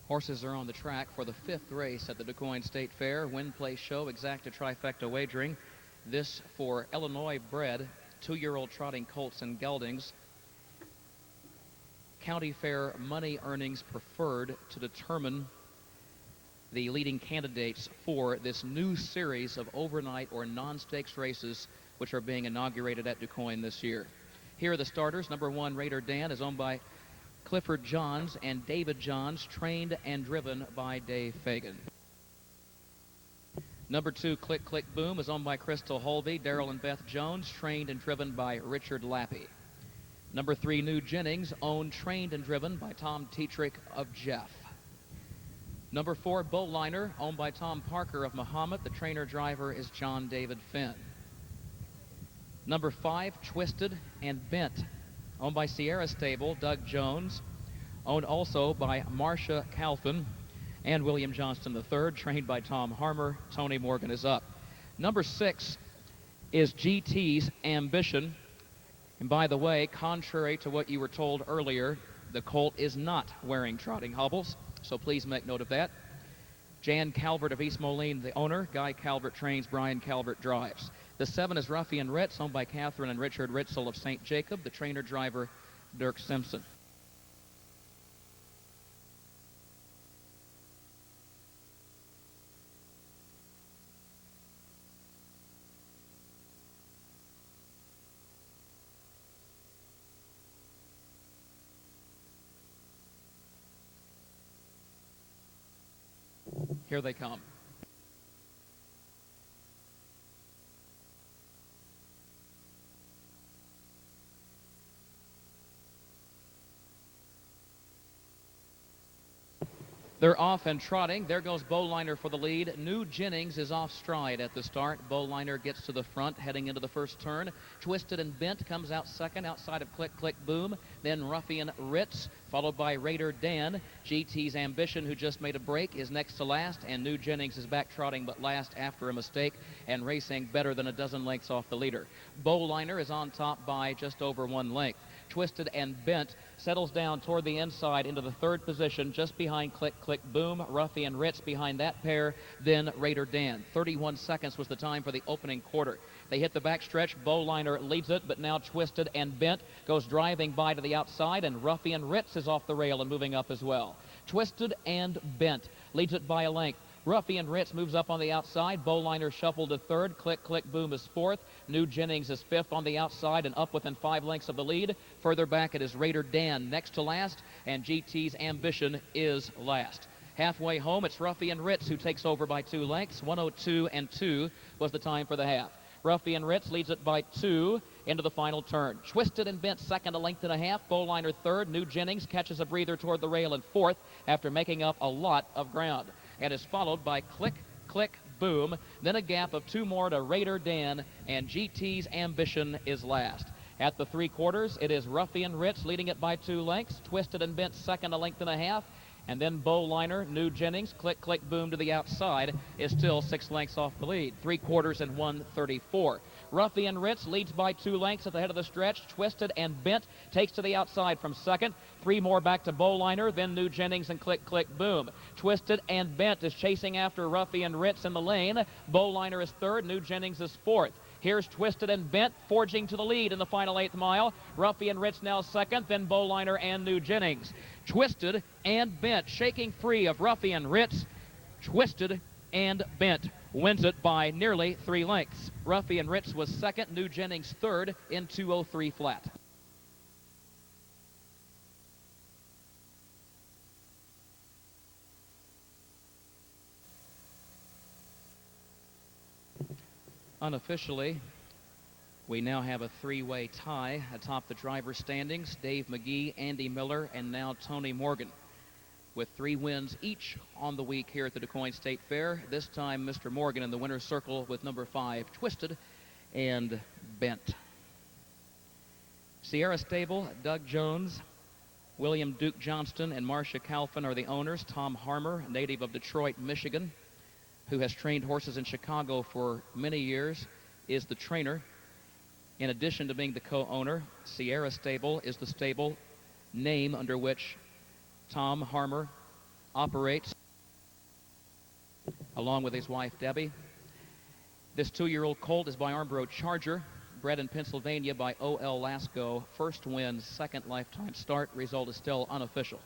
Horses are on the track for the 5th race at the DuQuoin State Fair. Win, Play, Show, Exacta Trifecta Wagering. This for Illinois-bred 2-year-old trotting colts and geldings. County Fair money earnings preferred to determine the leading candidates for this new series of overnight or non-stakes races which are being inaugurated at DuQuoin this year. Here are the starters. Number 1, Raider Dan, is owned by Clifford Johns and David Johns, trained and driven by Dave Fagan. Number 2, Click Click Boom, is owned by Crystal Holby, Daryl and Beth Jones, trained and driven by Richard Lappy. Number 3, New Jennings, owned, trained and driven by Tom Tetrick of Jeff. Number 4, Bowliner, owned by Tom Parker of Mahomet. The trainer-driver is John David Finn. Number 5, Twisted and Bent, owned by Sierra Stable, Doug Jones, owned also by Marcia Calvin and William Johnston III, trained by Tom Harmer. Tony Morgan is up. Number 6 is GT's Ambition. And by the way, contrary to what you were told earlier, the colt is not wearing trotting hobbles, so please make note of that. Jan Calvert of East Moline, the owner. Guy Calvert trains, Brian Calvert drives. The 7 is Ruffian Ritz, owned by Catherine and Richard Ritzel of St. Jacob. The trainer-driver, Dirk Simpson. Here they come. They're off and trotting. There goes Bowliner for the lead. New Jennings is off stride at the start. Bowliner gets to the front, heading into the first turn. Twisted and Bent comes out second, outside of Click Click Boom. Then Ruffian Ritz, followed by Raider Dan. GT's Ambition, who just made a break, is next to last. And New Jennings is back trotting, but last after a mistake, and racing better than a dozen lengths off the leader. Bowliner is on top by just over 1 length. Twisted and Bent settles down toward the inside into the 3rd position, just behind Click Click Boom. Ruffian Ritz behind that pair, then Raider Dan. 31 seconds was the time for the opening quarter. They hit the backstretch. Bowliner leads it, but now Twisted and Bent goes driving by to the outside, and Ruffian Ritz is off the rail and moving up as well. Twisted and Bent leads it by a length. Ruffian Ritz moves up on the outside. Bowliner shuffled to 3rd. Click Click Boom is 4th. New Jennings is 5th on the outside and up within 5 lengths of the lead. Further back it is Raider Dan next to last, and GT's Ambition is last. Halfway home, it's Ruffian Ritz who takes over by 2 lengths. 1:02 and 2 was the time for the half. Ruffian Ritz leads it by 2 into the final turn. Twisted and Bent second, a length and a half. Bowliner 3rd. New Jennings catches a breather toward the rail in 4th after making up a lot of ground, and is followed by Click Click Boom. Then a gap of 2 more to Raider Dan, and GT's Ambition is last. At the 3/4, it is Ruffian Ritz leading it by 2 lengths. Twisted and Bent second, a length and a half. And then Bowliner, New Jennings, Click Click Boom to the outside is still 6 lengths off the lead. 3/4 and 1:34. Ruffian Ritz leads by 2 lengths at the head of the stretch. Twisted and Bent takes to the outside from second. 3 more back to Bowliner, then New Jennings and Click Click Boom. Twisted and Bent is chasing after Ruffian Ritz in the lane. Bowliner is 3rd, New Jennings is 4th. Here's Twisted and Bent forging to the lead in the final 8th mile. Ruffian Ritz now 2nd, then Bowliner and New Jennings. Twisted and Bent shaking free of Ruffian Ritz. Twisted and Bent wins it by nearly 3 lengths. Ruffian Ritz was 2nd, New Jennings 3rd in 2:03 flat. Unofficially, we now have a 3-way tie atop the driver's standings. Dave McGee, Andy Miller, and now Tony Morgan, with 3 wins each on the week here at the DuQuoin State Fair. This time, Mr. Morgan in the winner's circle with number 5, Twisted and Bent. Sierra Stable, Doug Jones, William Duke Johnston, and Marcia Calvin are the owners. Tom Harmer, native of Detroit, Michigan, who has trained horses in Chicago for many years, is the trainer. In addition to being the co-owner, Sierra Stable is the stable name under which Tom Harmer operates along with his wife, Debbie. This 2-year-old colt is by Armbro Charger, bred in Pennsylvania by O.L. Lasco. First win, second lifetime start. Result is still unofficial.